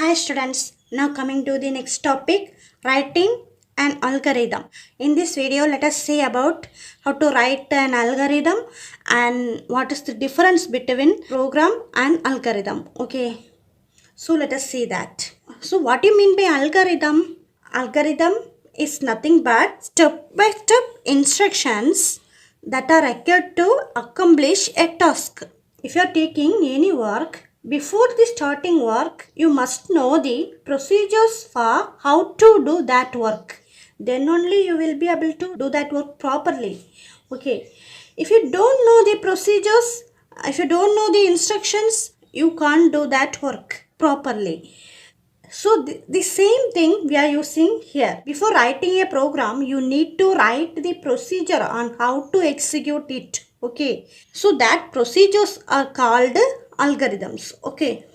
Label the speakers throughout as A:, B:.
A: Hi students, now coming to the next topic, writing an algorithm. In this video, let us see about how to write an algorithm and what is the difference between program and algorithm. Okay, so let us see that. So what do you mean by algorithm? Algorithm is nothing but step-by-step instructions that are required to accomplish a task. If you are taking any work, before the starting work, you must know the procedures for how to do that work. Then only you will be able to do that work properly. Okay. If you don't know the procedures, if you don't know the instructions, you can't do that work properly. So the same thing we are using here. Before writing a program, you need to write the procedure on how to execute it. Okay. So that procedures are called algorithms. Okay.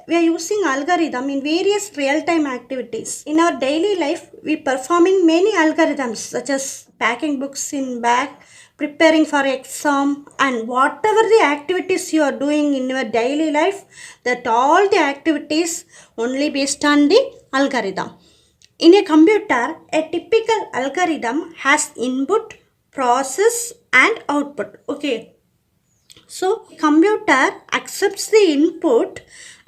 A: We are using algorithm in various real-time activities. In our daily life, we performing many algorithms such as packing books in bag, preparing for exam, and whatever the activities you are doing in your daily life, that all the activities only based on the algorithm. In a computer, a typical algorithm has input, process, and output. Okay. So computer accepts the input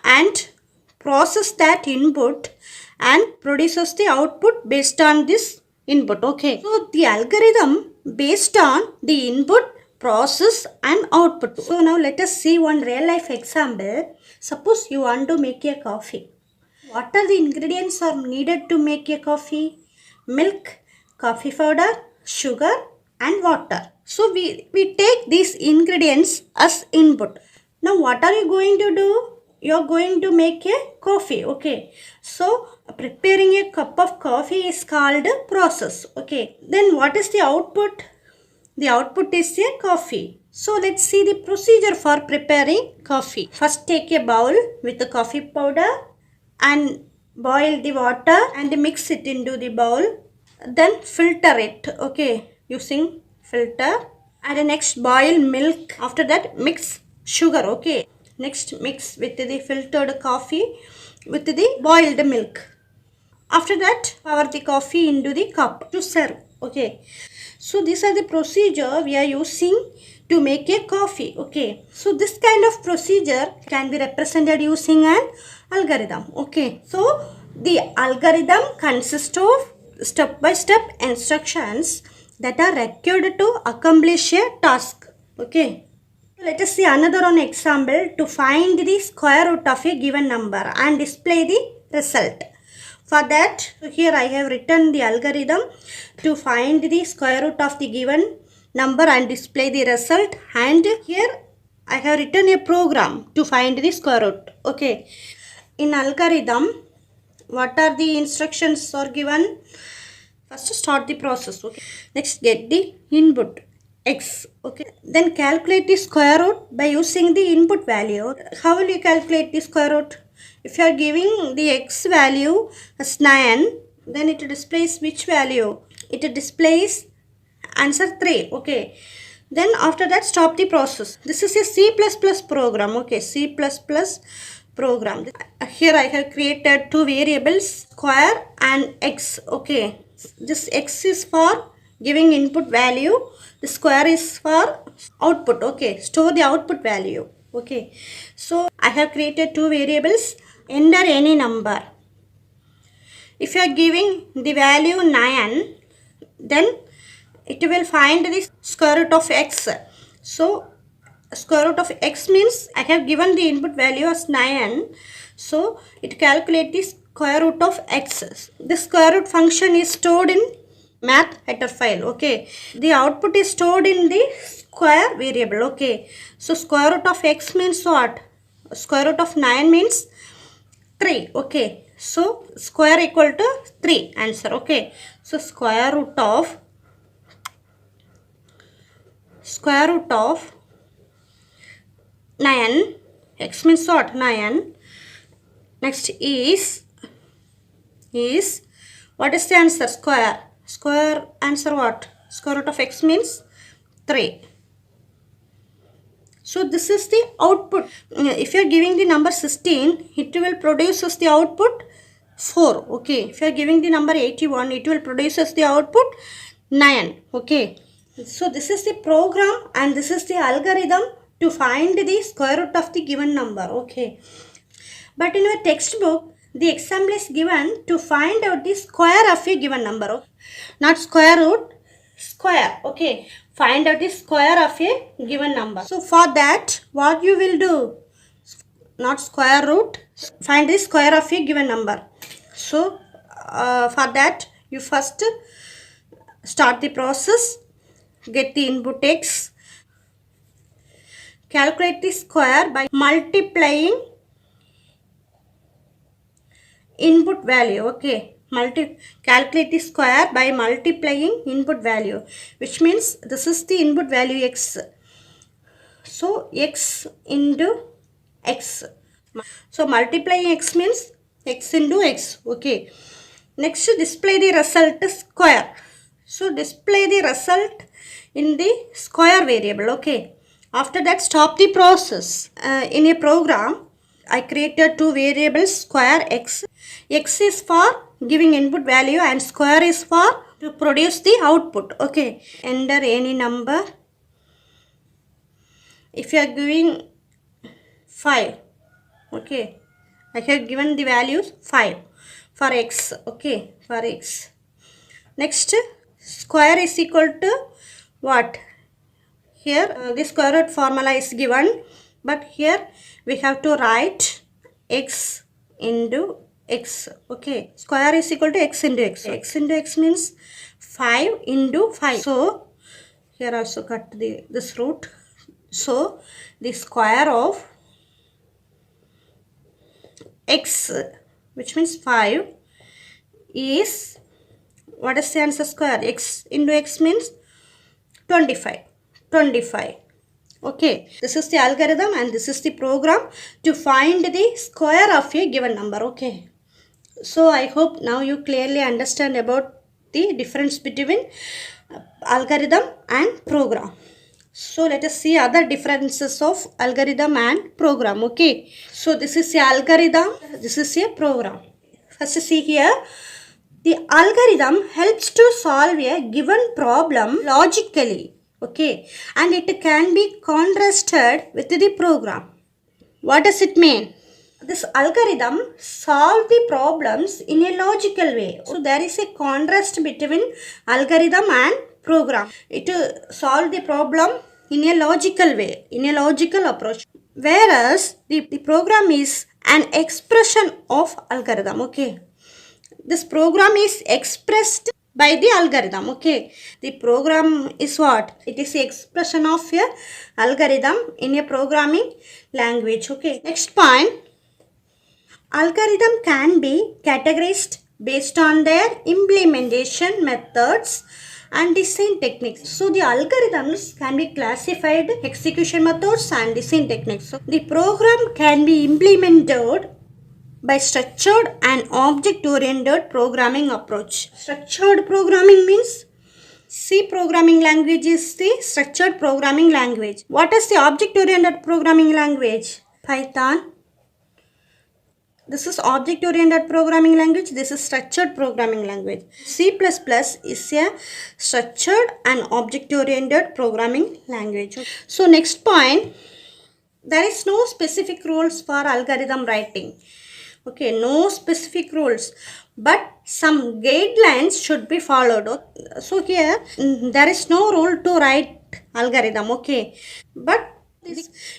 A: and process that input and produces the output based on this input. Okay. So the algorithm based on the input, process and output. So now let us see one real life example. Suppose you want to make a coffee. What are the ingredients are needed to make a coffee? Milk, coffee powder, sugar and water. So we take these ingredients as input. Now what are you going to do? You are going to make a coffee. Okay. So preparing a cup of coffee is called a process. Okay. Then what is the output? The output is a coffee. So let's see the procedure for preparing coffee. First take a bowl with the coffee powder and boil the water and mix it into the bowl. Then filter it, okay, using filter. And next boil milk. After that mix sugar, okay. Next mix with the filtered coffee with the boiled milk. After that, pour the coffee into the cup to serve. Okay. So these are the procedure we are using to make a coffee. Okay. So this kind of procedure can be represented using an algorithm. Okay. So the algorithm consists of step-by-step instructions that are required to accomplish a task. Okay. Let us see another one example to find the square root of a given number and display the result. For that, here I have written the algorithm to find the square root of the given number and display the result, and here I have written a program to find the square root. Okay. In algorithm, what are the instructions are given? First start the process. Okay. Next get the input x. Okay. Then calculate the square root by using the input value. How will you calculate the square root? If you are giving the x value as 9, then it displays which value? It displays answer 3. Okay. Then after that stop the process. This is a C++ program. Okay. C++ program. Here I have created two variables, square and x. Okay. This x is for giving input value. The square is for output. Okay. Store the output value. Okay. So I have created two variables. Enter any number. If you are giving the value 9, then it will find the square root of x. So square root of x means I have given the input value as 9. So it calculates the square root of x. The square root function is stored in math header file. Okay. The output is stored in the square variable. Okay. So square root of x means what? Square root of 9 means 3. Okay. So square equal to 3 answer. Okay. So square root of 9, x means what? 9. Next is what is the answer? Square answer what? Square root of x means 3. So this is the output. If you are giving the number 16, it will produce as the output 4. Okay. If you are giving the number 81, it will produce as the output 9. Okay. So this is the program and this is the algorithm to find the square root of the given number. Okay. But in your textbook, the example is given to find out the square of a given number. Not square root, square. Okay. Find out the square of a given number. So for that, what you will do? Not square root, find the square of a given number. So for that, you first start the process. Get the input x. Calculate the square by multiplying input value. Okay. Calculate the square by multiplying input value, which means this is the input value x. So x into x. So multiplying x means x into x. Okay. Next, display the result square. So display the result in the square variable. Okay. After that, stop the process. In a program, I created two variables, square x. X is for giving input value and square is for to produce the output. Okay. Enter any number. If you are giving 5, okay, I have given the values 5 for x. Okay, for x. Next, square is equal to what? Here the square root formula is given, but here we have to write x into x. Okay, square is equal to x into x. X into x means 5 into 5. So here also cut this root. So the square of x, which means 5, is, what is the answer square? X into x means 25. 25. Okay, this is the algorithm and this is the program to find the square of a given number. Okay, so I hope now you clearly understand about the difference between algorithm and program. So let us see other differences of algorithm and program. Okay, so this is the algorithm, this is a program. First see here, the algorithm helps to solve a given problem logically. Okay, and it can be contrasted with the program. What does it mean? This algorithm solve the problems in a logical way. So there is a contrast between algorithm and program. It solve the problem in a logical way, in a logical approach. Whereas the program is an expression of algorithm. Okay, this program is expressed by the algorithm. Okay, the program is what? It is the expression of a algorithm in a programming language. Okay, next point, algorithm can be categorized based on their implementation methods and design techniques. So the algorithms can be classified execution methods and design techniques. So the program can be implemented by structured and object-oriented programming approach. Structured programming means C programming language is the structured programming language. What is the object-oriented programming language? Python. This is object-oriented programming language. This is structured programming language. C++ is a structured and object-oriented programming language. So next point, there is no specific rules for algorithm writing. Okay, no specific rules, but some guidelines should be followed. So here there is no rule to write algorithm. Okay, but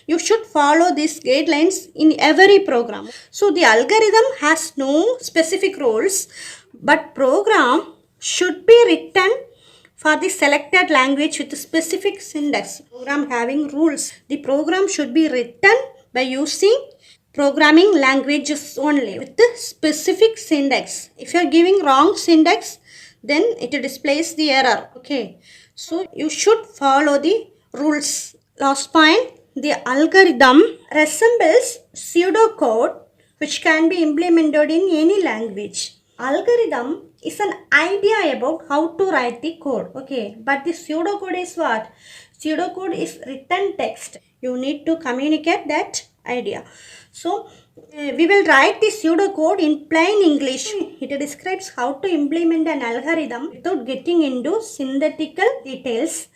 A: you should follow these guidelines in every program. So the algorithm has no specific rules, but program should be written for the selected language with specific syntax. Program having rules. The program should be written by using programming languages only with the specific syntax. If you are giving wrong syntax, then it displays the error. Okay, so you should follow the rules. Last point, the algorithm resembles pseudocode which can be implemented in any language. Algorithm is an idea about how to write the code. Okay, but the pseudocode is what? Pseudocode is written text. You need to communicate that idea. So we will write the pseudocode in plain English. It describes how to implement an algorithm without getting into synthetical details.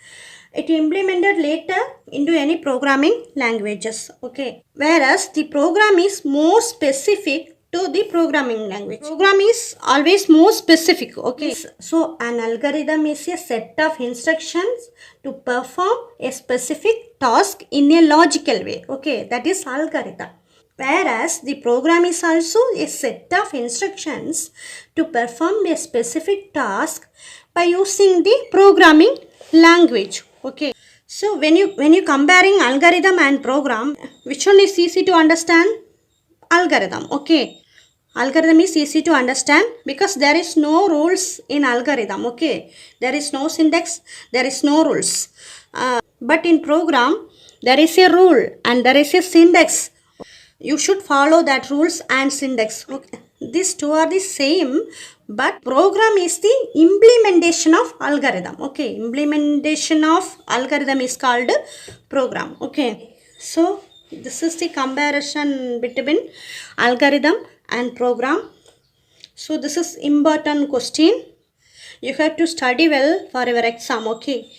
A: It implemented later into any programming languages. Okay. Whereas the program is more specific to the programming language. Program is always more specific. Okay. So an algorithm is a set of instructions to perform a specific task in a logical way. Okay. That is algorithm. Whereas the program is also a set of instructions to perform a specific task by using the programming language. Okay. So when you comparing algorithm and program, which one is easy to understand? Algorithm. Okay. Algorithm is easy to understand because there is no rules in algorithm. Okay. There is no syntax. There is no rules. But in program, there is a rule and there is a syntax. You should follow that rules and syntax. Okay. These two are the same, but program is the implementation of algorithm. Okay. Implementation of algorithm is called program. Okay. So this is the comparison between algorithm and program. So this is important question. You have to study well for your exam. Okay.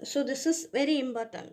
A: So this is very important.